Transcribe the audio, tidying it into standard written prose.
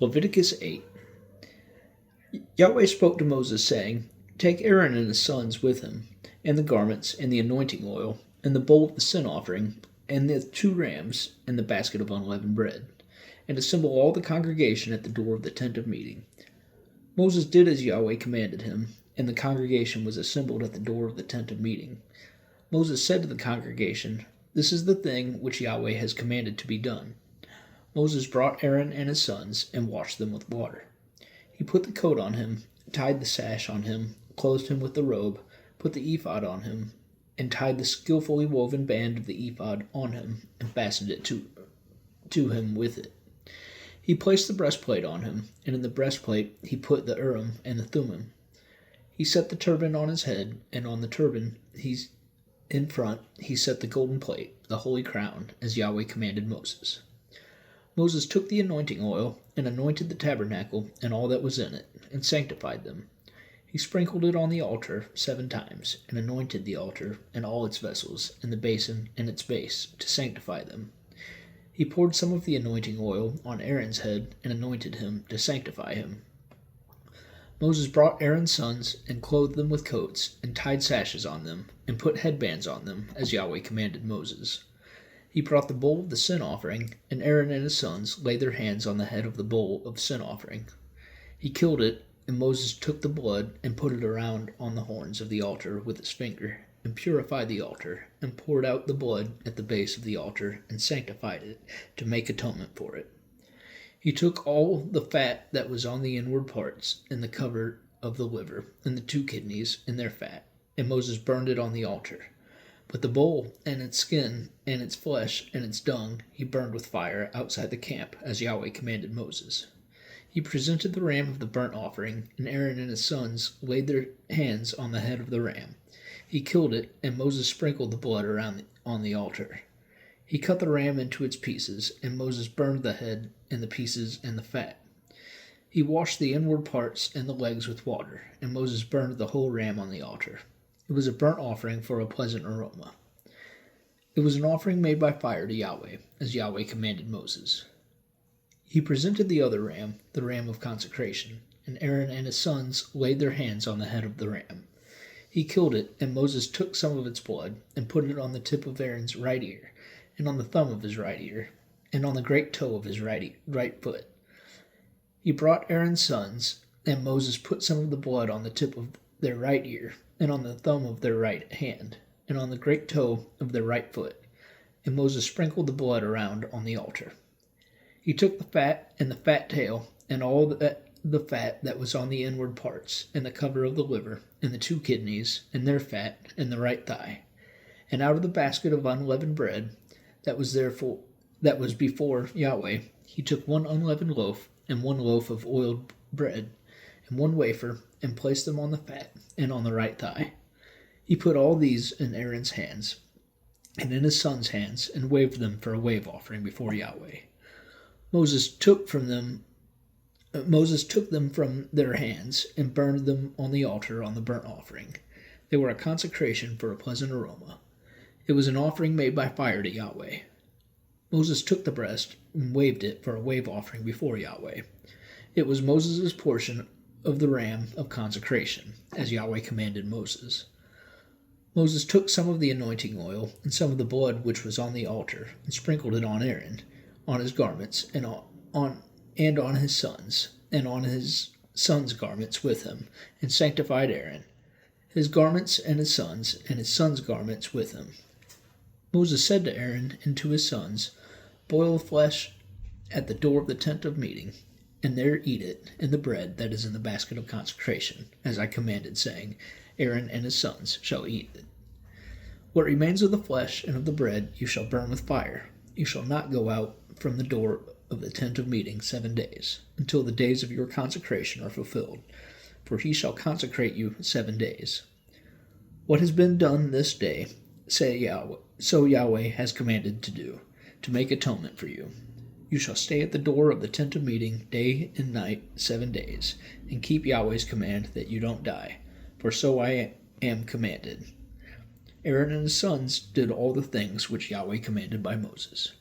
Leviticus 8. Yahweh spoke to Moses, saying, Take Aaron and his sons with him, and the garments, and the anointing oil, and the bowl of the sin offering, and the 2 rams, and the basket of unleavened bread, and assemble all the congregation at the door of the tent of meeting. Moses did as Yahweh commanded him, and the congregation was assembled at the door of the tent of meeting. Moses said to the congregation, This is the thing which Yahweh has commanded to be done. Moses brought Aaron and his sons and washed them with water. He put the coat on him, tied the sash on him, clothed him with the robe, put the ephod on him, and tied the skillfully woven band of the ephod on him, and fastened it to him with it. He placed the breastplate on him, and in the breastplate he put the Urim and the Thummim. He set the turban on his head, and on the turban in front he set the golden plate, the holy crown, as Yahweh commanded Moses. Moses took the anointing oil, and anointed the tabernacle and all that was in it, and sanctified them. He sprinkled it on the altar 7 times, and anointed the altar and all its vessels, and the basin and its base, to sanctify them. He poured some of the anointing oil on Aaron's head, and anointed him to sanctify him. Moses brought Aaron's sons, and clothed them with coats, and tied sashes on them, and put headbands on them, as Yahweh commanded Moses. He brought the bowl of the sin offering, and Aaron and his sons laid their hands on the head of the bowl of sin offering. He killed it, and Moses took the blood and put it around on the horns of the altar with his finger, and purified the altar, and poured out the blood at the base of the altar, and sanctified it, to make atonement for it. He took all the fat that was on the inward parts, and the cover of the liver, and the 2 kidneys, and their fat, and Moses burned it on the altar. But the bowl, and its skin, and its flesh, and its dung, he burned with fire outside the camp, as Yahweh commanded Moses. He presented the ram of the burnt offering, and Aaron and his sons laid their hands on the head of the ram. He killed it, and Moses sprinkled the blood on the altar. He cut the ram into its pieces, and Moses burned the head, and the pieces, and the fat. He washed the inward parts and the legs with water, and Moses burned the whole ram on the altar. It was a burnt offering for a pleasant aroma. It was an offering made by fire to Yahweh, as Yahweh commanded Moses. He presented the other ram, the ram of consecration, and Aaron and his sons laid their hands on the head of the ram. He killed it, and Moses took some of its blood, and put it on the tip of Aaron's right ear, and on the thumb of his right ear, and on the great toe of his right foot. He brought Aaron's sons, and Moses put some of the blood on the tip of their right ear, and on the thumb of their right hand, and on the great toe of their right foot, and Moses sprinkled the blood around on the altar. He took the fat and the fat tail, and all the fat that was on the inward parts, and the cover of the liver, and the 2 kidneys, and their fat, and the right thigh. And out of the basket of unleavened bread that was before Yahweh, he took 1 unleavened loaf, and 1 loaf of oiled bread, and 1 wafer, and placed them on the fat, and on the right thigh. He put all these in Aaron's hands, and in his sons' hands, and waved them for a wave offering before Yahweh. Moses took them from their hands, and burned them on the altar on the burnt offering. They were a consecration for a pleasant aroma. It was an offering made by fire to Yahweh. Moses took the breast, and waved it for a wave offering before Yahweh. It was Moses' portion of the ram of consecration, as Yahweh commanded Moses. Moses took some of the anointing oil, and some of the blood which was on the altar, and sprinkled it on Aaron, on his garments, and on his sons, and on his sons' garments with him, and sanctified Aaron, his garments and his sons' garments with him. Moses said to Aaron and to his sons, Boil the flesh at the door of the tent of meeting, and there eat it, and the bread that is in the basket of consecration, as I commanded, saying, Aaron and his sons shall eat it. What remains of the flesh and of the bread you shall burn with fire. You shall not go out from the door of the tent of meeting 7 days, until the days of your consecration are fulfilled, for he shall consecrate you 7 days. What has been done this day, so Yahweh has commanded to do, to make atonement for you. You shall stay at the door of the tent of meeting day and night 7 days, and keep Yahweh's command that you don't die, for so I am commanded. Aaron and his sons did all the things which Yahweh commanded by Moses.